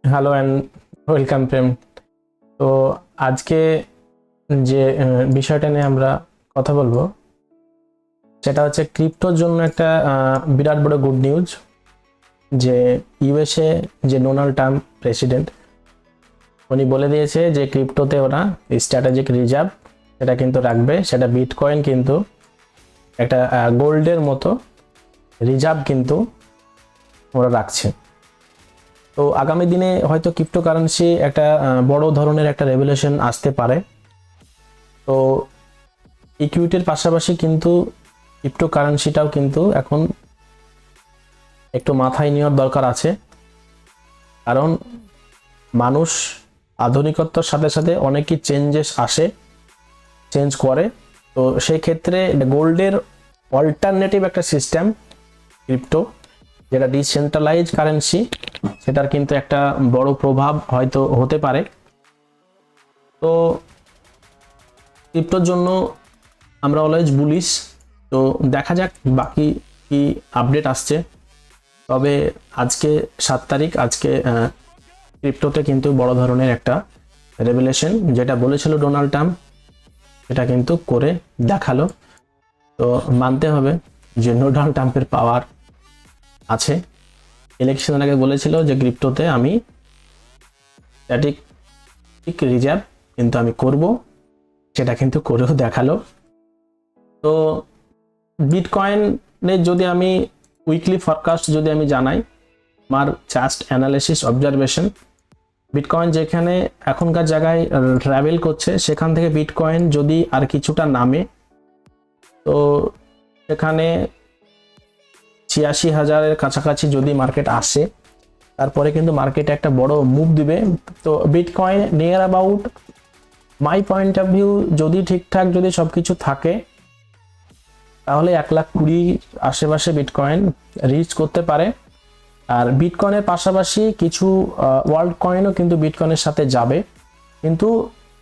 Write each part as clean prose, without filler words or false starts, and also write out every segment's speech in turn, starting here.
Hello and welcome প্রেম। তো আজকে যে বিষয়টা নিয়ে আমরা কথা বলবো সেটা হচ্ছে ক্রিপ্টোর জন্য একটা বিরাট বড় গুড নিউজ, যে ইউএসএ যে ডোনাল্ড ট্রাম্প প্রেসিডেন্ট, উনি বলে দিয়েছে যে ক্রিপ্টোতে ওরা স্ট্র্যাটেজিক রিজার্ভ সেটা কিন্তু রাখবে, সেটা বিটকয়েন কিন্তু একটা গোল্ডের মতো রিজার্ভ কিন্তু ওরা রাখছে। তো আগামী দিনে হয়তো ক্রিপ্টোকারেন্সি একটা বড় ধরনের একটা রেভলিউশন আসতে পারে। তো ইকুইটির পাশাপাশি কিন্তু ক্রিপ্টোকারেন্সিটাও কিন্তু এখন একটু মাথায় নেওয়ার দরকার আছে, কারণ মানুষ আধুনিকতার সাথে সাথে অনেকই চেঞ্জ করে। তো সেই ক্ষেত্রে গোল্ডের অল্টারনেটিভ একটা সিস্টেম ক্রিপ্টো, যেটা ডিসেন্ট্রালাইজ কারেন্সি, সেটার কিন্তু একটা বড় প্রভাব হয়তো হতে পারে। তো ক্রিপ্টোর জন্য আমরা অলওয়েজ বুলিশ। তো দেখা যাক বাকি কি আপডেট আসছে। তবে আজকে 7 তারিখ, আজকে ক্রিপ্টোতে কিন্তু বড় ধরনের একটা রেভেলেশন, যেটা বলেছিল ডোনাল্ড ট্রাম্প, সেটা কিন্তু করে দেখালো। তো মানতে হবে যে ডোনাল্ড ট্রাম্পের পাওয়ার আছে। ইলেকশনের আগে বলেছিল যে ক্রিপ্টোতে আমি স্ট্যাটিক রিজার্ভ কিন্তু আমি করব, সেটা কিন্তু করেও দেখালো। তো বিটকয়েনের যদি আমি উইকলি ফরকাস্ট যদি আমি জানাই, আমার জাস্ট অ্যানালিসিস অবজারভেশন, বিটকয়েন যেখানে এখনকার জায়গায় ট্রাভেল করছে, সেখান থেকে বিটকয়েন যদি আর কিছুটা নামে, তো সেখানে 86,000-এর কাছাকাছি যদি মার্কেট আসে, তারপরে কিন্তু মার্কেটে একটা বড় মুভ দিবে। তো bitcoin near about my point of view, যদি ঠিকঠাক যদি সবকিছু থাকে, তাহলে 1,20,000 আশেপাশে বিটকয়েন রিচ করতে পারে। আর বিটকয়েনের পাশাপাশি কিছু ওয়ার্ল্ড কয়েনও কিন্তু বিটকয়েনের সাথে যাবে, কিন্তু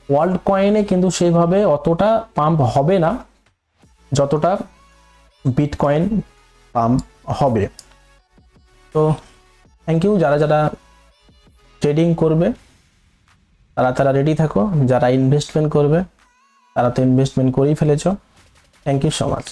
ওয়ার্ল্ড কয়েনে কিন্তু সেইভাবে অতটা পাম্প হবে না যতটা বিটকয়েন পাম্প হবে। তো থ্যাংক ইউ, যারা যারা ট্রেডিং করবে তারা রেডি থাকো, যারা ইনভেস্টমেন্ট করবে তারা তো ইনভেস্টমেন্ট করেই ফেলেছো। Thank you so much.